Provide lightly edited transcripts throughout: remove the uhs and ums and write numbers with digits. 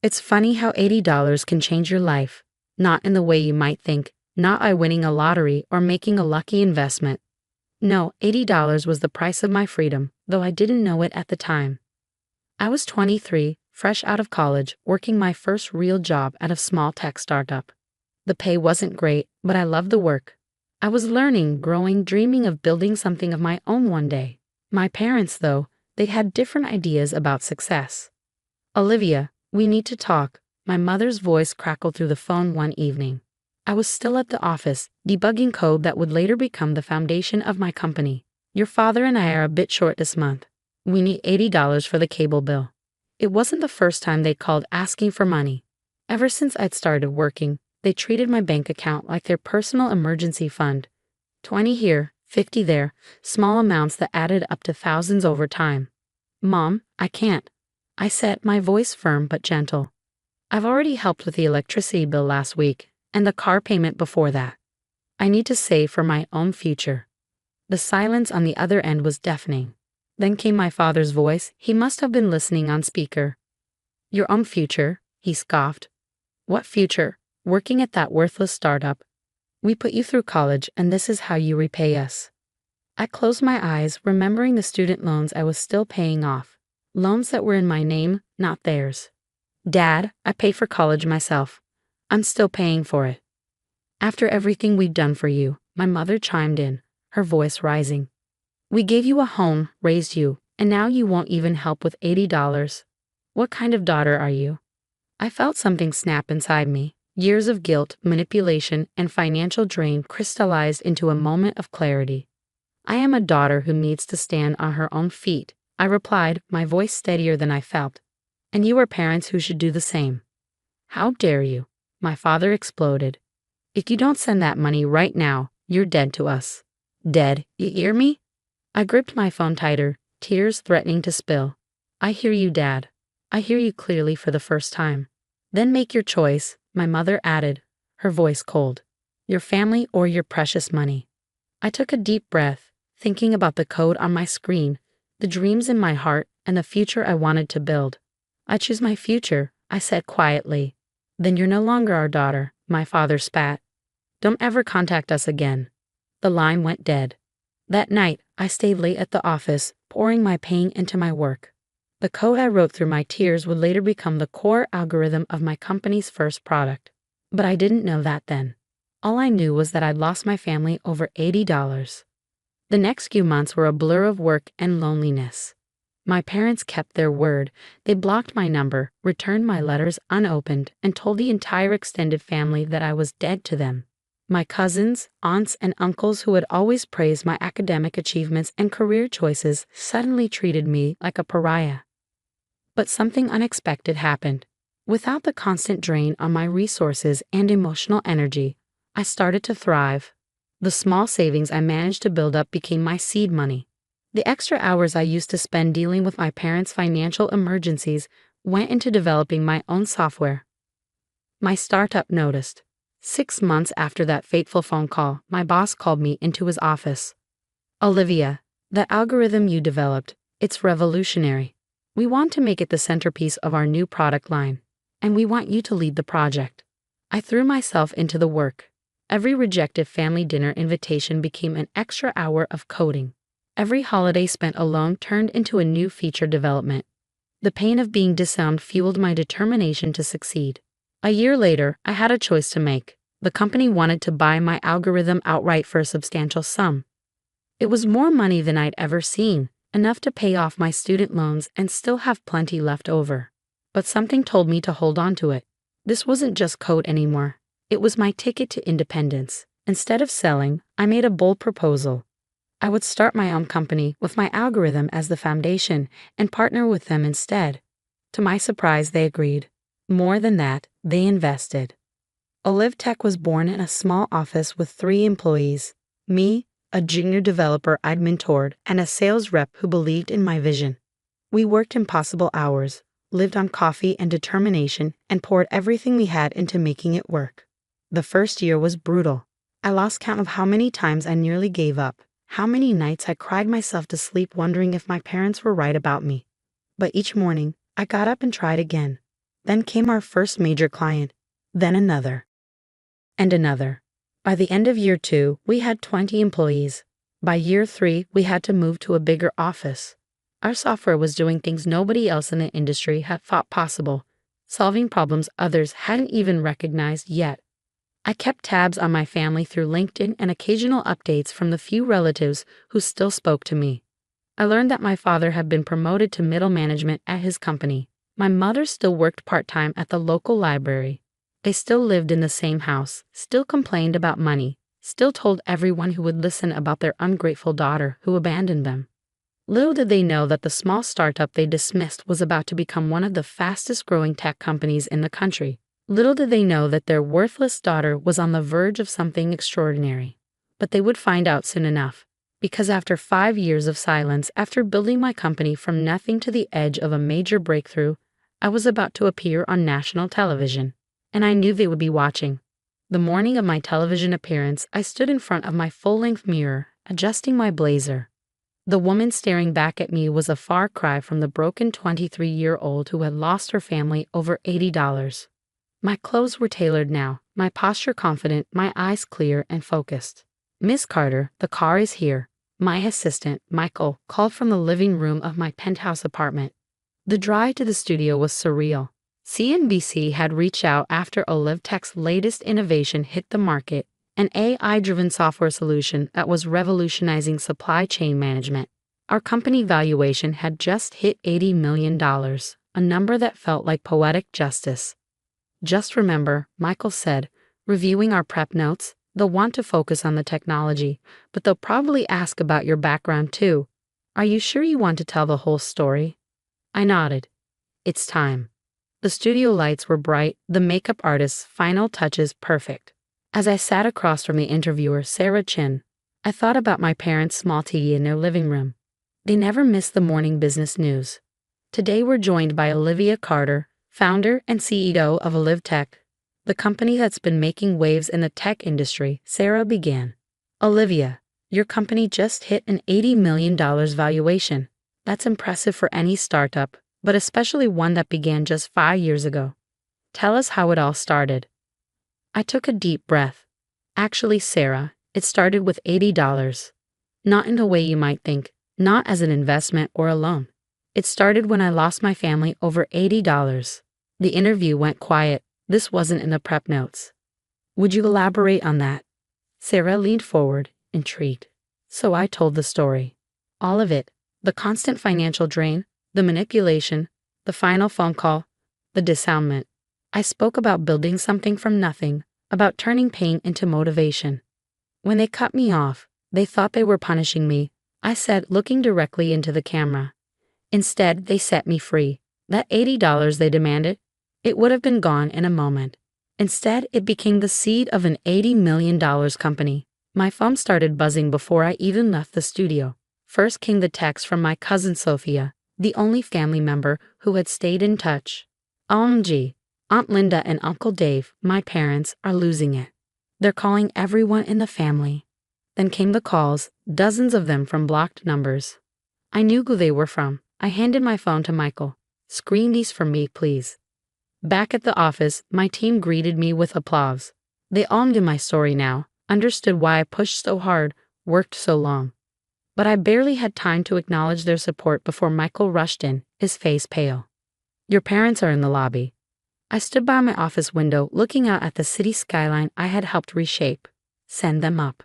It's funny how $80 can change your life, not in the way you might think, not by winning a lottery or making a lucky investment. No, $80 was the price of my freedom, though I didn't know it at the time. I was 23, fresh out of college, working my first real job at a small tech startup. The pay wasn't great, but I loved the work. I was learning, growing, dreaming of building something of my own one day. My parents, though, they had different ideas about success. "Olivia, we need to talk," my mother's voice crackled through the phone one evening. I was still at the office, debugging code that would later become the foundation of my company. "Your father and I are a bit short this month. We need $80 for the cable bill." It wasn't the first time they'd called asking for money. Ever since I'd started working, they treated my bank account like their personal emergency fund. 20 here, 50 there, small amounts that added up to thousands over time. "Mom, I can't," I said, my voice firm but gentle. "I've already helped with the electricity bill last week, and the car payment before that. I need to save for my own future." The silence on the other end was deafening. Then came my father's voice. He must have been listening on speaker. "Your own future?" he scoffed. "What future? Working at that worthless startup. We put you through college, and this is how you repay us." I closed my eyes, remembering the student loans I was still paying off. Loans that were in my name, not theirs. "Dad, I pay for college myself. I'm still paying for it." "After everything we've done for you," my mother chimed in, her voice rising. "We gave you a home, raised you, and now you won't even help with $80. What kind of daughter are you?" I felt something snap inside me. Years of guilt, manipulation, and financial drain crystallized into a moment of clarity. "I am a daughter who needs to stand on her own feet," I replied, my voice steadier than I felt. "And you are parents who should do the same." "How dare you?" my father exploded. "If you don't send that money right now, you're dead to us." "Dead, you hear me?" I gripped my phone tighter, tears threatening to spill. "I hear you, Dad. I hear you clearly for the first time." "Then make your choice," my mother added, her voice cold. "Your family or your precious money." I took a deep breath, thinking about the code on my screen, the dreams in my heart, and the future I wanted to build. "I choose my future," I said quietly. "Then you're no longer our daughter," my father spat. "Don't ever contact us again." The line went dead. That night, I stayed late at the office, pouring my pain into my work. The code I wrote through my tears would later become the core algorithm of my company's first product. But I didn't know that then. All I knew was that I'd lost my family over $80. The next few months were a blur of work and loneliness. My parents kept their word. They blocked my number, returned my letters unopened, and told the entire extended family that I was dead to them. My cousins, aunts, and uncles who had always praised my academic achievements and career choices suddenly treated me like a pariah. But something unexpected happened. Without the constant drain on my resources and emotional energy, I started to thrive. The small savings I managed to build up became my seed money. The extra hours I used to spend dealing with my parents' financial emergencies went into developing my own software. My startup noticed. 6 months after that fateful phone call, my boss called me into his office. "Olivia, the algorithm you developed, it's revolutionary. We want to make it the centerpiece of our new product line, and we want you to lead the project." I threw myself into the work. Every rejected family dinner invitation became an extra hour of coding. Every holiday spent alone turned into a new feature development. The pain of being disowned fueled my determination to succeed. A year later, I had a choice to make. The company wanted to buy my algorithm outright for a substantial sum. It was more money than I'd ever seen, enough to pay off my student loans and still have plenty left over. But something told me to hold on to it. This wasn't just code anymore. It was my ticket to independence. Instead of selling, I made a bold proposal. I would start my own company with my algorithm as the foundation and partner with them instead. To my surprise, they agreed. More than that, they invested. Olive Tech was born in a small office with 3 employees. Me, a junior developer I'd mentored, and a sales rep who believed in my vision. We worked impossible hours, lived on coffee and determination, and poured everything we had into making it work. The first year was brutal. I lost count of how many times I nearly gave up, how many nights I cried myself to sleep wondering if my parents were right about me. But each morning, I got up and tried again. Then came our first major client, then another, and another. By the end of year 2, we had 20 employees. By year 3, we had to move to a bigger office. Our software was doing things nobody else in the industry had thought possible, solving problems others hadn't even recognized yet. I kept tabs on my family through LinkedIn and occasional updates from the few relatives who still spoke to me. I learned that my father had been promoted to middle management at his company. My mother still worked part-time at the local library. They still lived in the same house, still complained about money, still told everyone who would listen about their ungrateful daughter who abandoned them. Little did they know that the small startup they dismissed was about to become one of the fastest-growing tech companies in the country. Little did they know that their worthless daughter was on the verge of something extraordinary. But they would find out soon enough, because after 5 years of silence, after building my company from nothing to the edge of a major breakthrough, I was about to appear on national television. And I knew they would be watching. The morning of my television appearance, I stood in front of my full-length mirror, adjusting my blazer. The woman staring back at me was a far cry from the broken 23-year-old who had lost her family over $80. My clothes were tailored now, my posture confident, my eyes clear and focused. "Miss Carter, the car is here," my assistant, Michael, called from the living room of my penthouse apartment. The drive to the studio was surreal. CNBC had reached out after OlivTech's latest innovation hit the market, an AI-driven software solution that was revolutionizing supply chain management. Our company valuation had just hit $80 million, a number that felt like poetic justice. "Just remember," Michael said, reviewing our prep notes, "they'll want to focus on the technology, but they'll probably ask about your background too. Are you sure you want to tell the whole story?" I nodded. "It's time." The studio lights were bright, the makeup artist's final touches perfect. As I sat across from the interviewer, Sarah Chin, I thought about my parents' small TV in their living room. They never missed the morning business news. Today we're joined by Olivia Carter, founder and CEO of OlivTech, the company that's been making waves in the tech industry. Sarah began. "Olivia, your company just hit an $80 million valuation. That's impressive for any startup, but especially one that began just 5 years ago. Tell us how it all started." I took a deep breath. "Actually, Sarah, it started with $80. Not in the way you might think, not as an investment or a loan. It started when I lost my family over $80. The interview went quiet. This wasn't in the prep notes. "Would you elaborate on that?" Sarah leaned forward, intrigued. So I told the story. All of it. The constant financial drain, the manipulation, the final phone call, the disownment. I spoke about building something from nothing, about turning pain into motivation. When they cut me off, they thought they were punishing me, I said, looking directly into the camera. Instead, they set me free. That $80 they demanded, it would have been gone in a moment. Instead, it became the seed of an $80 million company. My phone started buzzing before I even left the studio. First came the text from my cousin Sophia, the only family member who had stayed in touch. "OMG, Aunt Linda and Uncle Dave, my parents, are losing it. They're calling everyone in the family." Then came the calls, dozens of them from blocked numbers. I knew who they were from. I handed my phone to Michael. "Screen these for me, please." Back at the office, my team greeted me with applause. They all knew my story now, understood why I pushed so hard, worked so long. But I barely had time to acknowledge their support before Michael rushed in, his face pale. "Your parents are in the lobby." I stood by my office window, looking out at the city skyline I had helped reshape. "Send them up."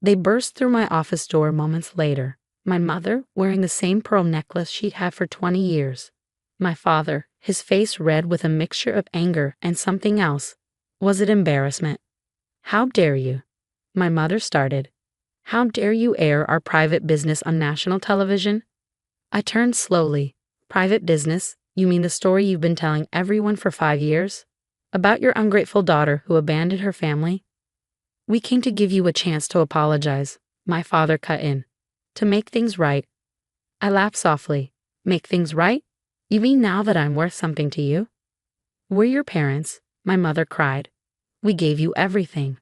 They burst through my office door moments later. My mother, wearing the same pearl necklace she'd had for 20 years. My father, his face red with a mixture of anger and something else. Was it embarrassment? "How dare you?" My mother started. "How dare you air our private business on national television?" I turned slowly. "Private business? You mean the story you've been telling everyone for 5 years? About your ungrateful daughter who abandoned her family?" "We came to give you a chance to apologize," my father cut in. "To make things right." I laughed softly. "Make things right? You mean now that I'm worth something to you?" "We're your parents," my mother cried. "We gave you everything."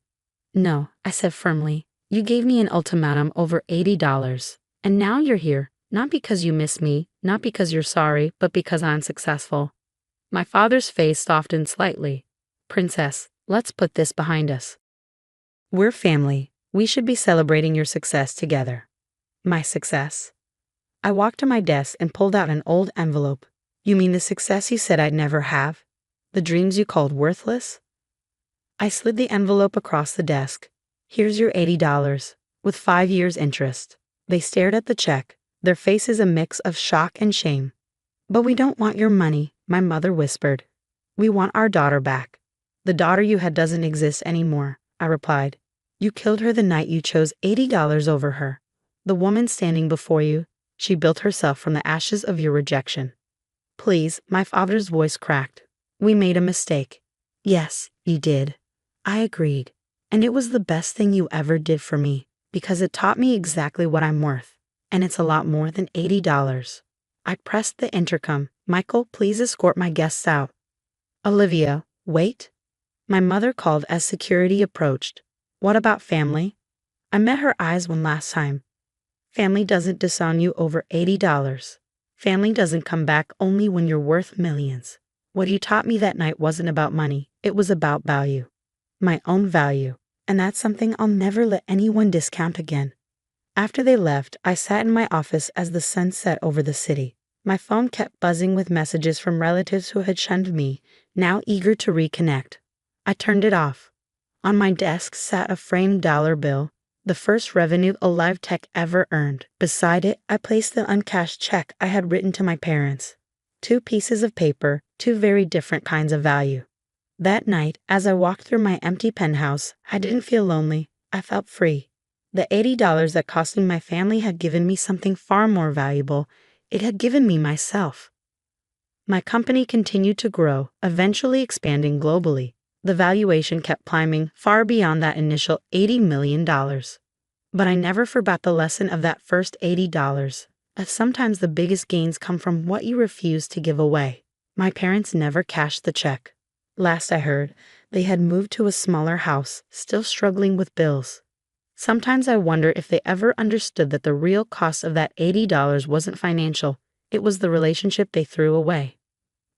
"No," I said firmly. "You gave me an ultimatum over $80. And now you're here, not because you miss me, not because you're sorry, but because I'm successful." My father's face softened slightly. Princess, let's put this behind us. We're family. We should be celebrating your success together. My success? I walked to my desk and pulled out an old envelope. You mean the success you said I'd never have? The dreams you called worthless? I slid the envelope across the desk. Here's your $80, with 5 years' interest. They stared at the check, their faces a mix of shock and shame. But we don't want your money, my mother whispered. We want our daughter back. The daughter you had doesn't exist anymore, I replied. You killed her the night you chose $80 over her. The woman standing before you, she built herself from the ashes of your rejection. Please, my father's voice cracked. We made a mistake. Yes, you did. I agreed. And it was the best thing you ever did for me, because it taught me exactly what I'm worth. And it's a lot more than $80. I pressed the intercom. Michael, please escort my guests out. Olivia, wait. My mother called as security approached. What about family? I met her eyes one last time. Family doesn't disown you over $80. Family doesn't come back only when you're worth millions. What you taught me that night wasn't about money. It was about value. My own value. And that's something I'll never let anyone discount again. After they left, I sat in my office as the sun set over the city. My phone kept buzzing with messages from relatives who had shunned me, now eager to reconnect. I turned it off. On my desk sat a framed dollar bill, the first revenue a live tech ever earned. Beside it, I placed the uncashed check I had written to my parents. 2 pieces of paper, 2 very different kinds of value. That night, as I walked through my empty penthouse, I didn't feel lonely. I felt free. The $80 that cost me my family had given me something far more valuable. It had given me myself. My company continued to grow, eventually expanding globally. The valuation kept climbing far beyond that initial $80 million. But I never forgot the lesson of that first $80, as sometimes the biggest gains come from what you refuse to give away. My parents never cashed the check. Last I heard, they had moved to a smaller house, still struggling with bills. Sometimes I wonder if they ever understood that the real cost of that $80 wasn't financial, it was the relationship they threw away.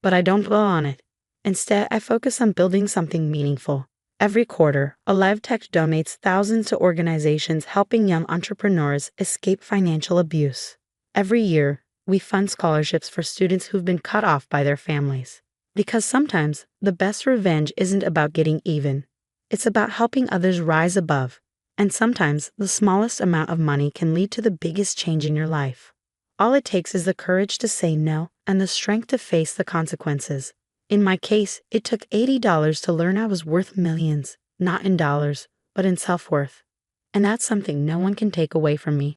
But I don't dwell on it. Instead, I focus on building something meaningful. Every quarter, Alive Tech donates thousands to organizations helping young entrepreneurs escape financial abuse. Every year, we fund scholarships for students who've been cut off by their families. Because sometimes, the best revenge isn't about getting even. It's about helping others rise above. And sometimes, the smallest amount of money can lead to the biggest change in your life. All it takes is the courage to say no and the strength to face the consequences. In my case, it took $80 to learn I was worth millions, not in dollars, but in self-worth. And that's something no one can take away from me.